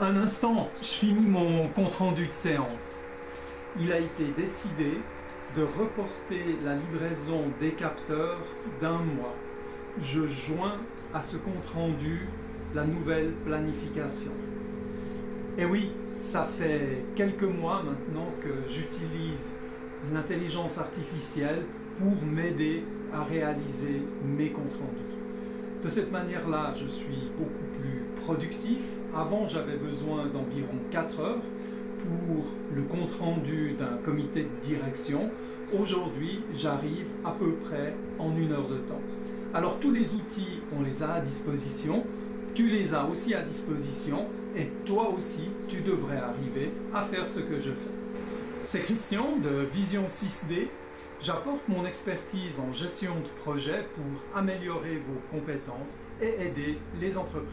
Un instant, je finis mon compte-rendu de séance. Il a été décidé de reporter la livraison des capteurs d'un mois. Je joins à ce compte-rendu la nouvelle planification. Et oui, ça fait quelques mois maintenant que j'utilise l'intelligence artificielle pour m'aider à réaliser mes comptes rendus. De cette manière-là, je suis beaucoup plus productif. Avant, j'avais besoin d'environ 4 heures pour le compte-rendu d'un comité de direction. Aujourd'hui, j'arrive à peu près en 1 heure de temps. Alors tous les outils, on les a à disposition. Tu les as aussi à disposition et toi aussi, tu devrais arriver à faire ce que je fais. C'est Christian de Vision 6D. J'apporte mon expertise en gestion de projet pour améliorer vos compétences et aider les entreprises.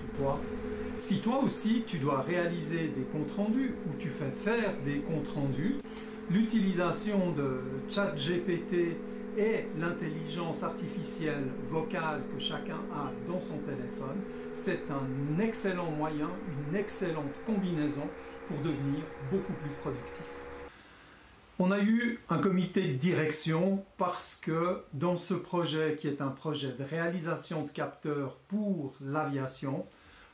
Si toi aussi tu dois réaliser des comptes rendus ou tu fais faire des comptes rendus, l'utilisation de ChatGPT et l'intelligence artificielle vocale que chacun a dans son téléphone, c'est un excellent moyen, une excellente combinaison pour devenir beaucoup plus productif. On a eu un comité de direction parce que dans ce projet qui est un projet de réalisation de capteurs pour l'aviation,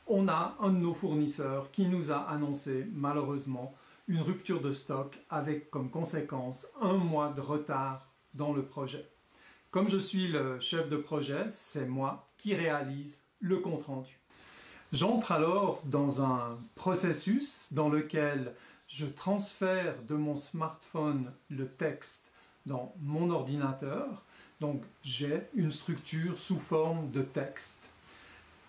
on a un de nos fournisseurs qui nous a annoncé malheureusement une rupture de stock avec comme conséquence 1 mois de retard dans le projet. Comme je suis le chef de projet, c'est moi qui réalise le compte-rendu. J'entre alors dans un processus dans lequel je transfère de mon smartphone le texte dans mon ordinateur. Donc j'ai une structure sous forme de texte.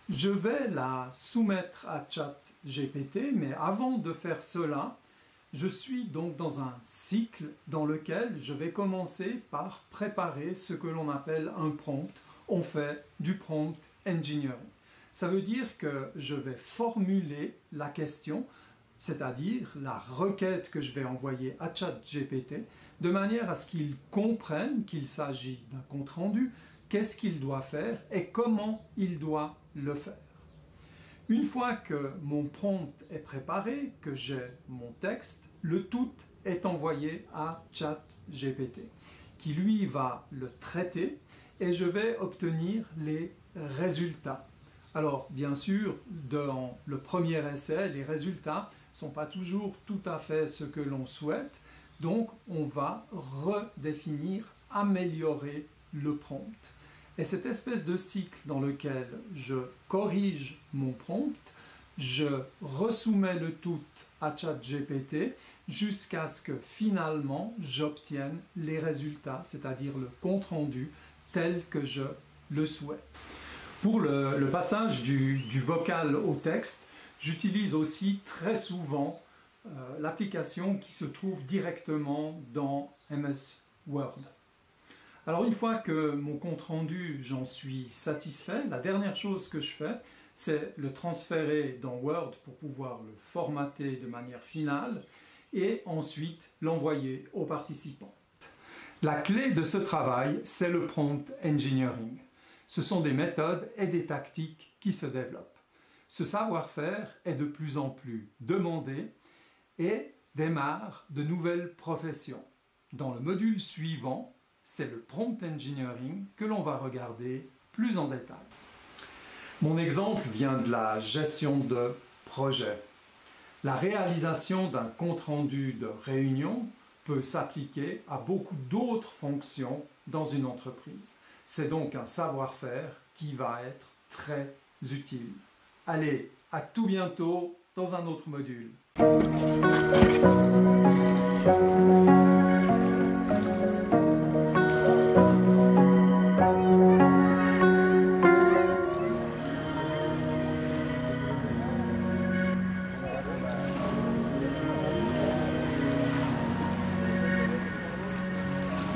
Je vais la soumettre à ChatGPT, mais avant de faire cela, je suis donc dans un cycle dans lequel je vais commencer par préparer ce que l'on appelle un prompt. On fait du prompt engineering. Ça veut dire que je vais formuler la question, c'est-à-dire la requête que je vais envoyer à ChatGPT, de manière à ce qu'il comprenne qu'il s'agit d'un compte-rendu, qu'est-ce qu'il doit faire et comment il doit le faire. Une fois que mon prompt est préparé, que j'ai mon texte, le tout est envoyé à ChatGPT, qui lui va le traiter et je vais obtenir les résultats. Alors, bien sûr, dans le premier essai, les résultats ne sont pas toujours tout à fait ce que l'on souhaite, donc on va redéfinir, améliorer le prompt. Et cette espèce de cycle dans lequel je corrige mon prompt, je resoumets le tout à ChatGPT jusqu'à ce que finalement j'obtienne les résultats, c'est-à-dire le compte-rendu tel que je le souhaite. Pour le passage du vocal au texte, j'utilise aussi très souvent l'application qui se trouve directement dans MS Word. Alors une fois que mon compte-rendu, j'en suis satisfait, la dernière chose que je fais, c'est le transférer dans Word pour pouvoir le formater de manière finale et ensuite l'envoyer aux participants. La clé de ce travail, c'est le prompt engineering. Ce sont des méthodes et des tactiques qui se développent. Ce savoir-faire est de plus en plus demandé et démarre de nouvelles professions. Dans le module suivant, c'est le prompt engineering que l'on va regarder plus en détail. Mon exemple vient de la gestion de projet. La réalisation d'un compte-rendu de réunion peut s'appliquer à beaucoup d'autres fonctions dans une entreprise. C'est donc un savoir-faire qui va être très utile. Allez, à tout bientôt dans un autre module.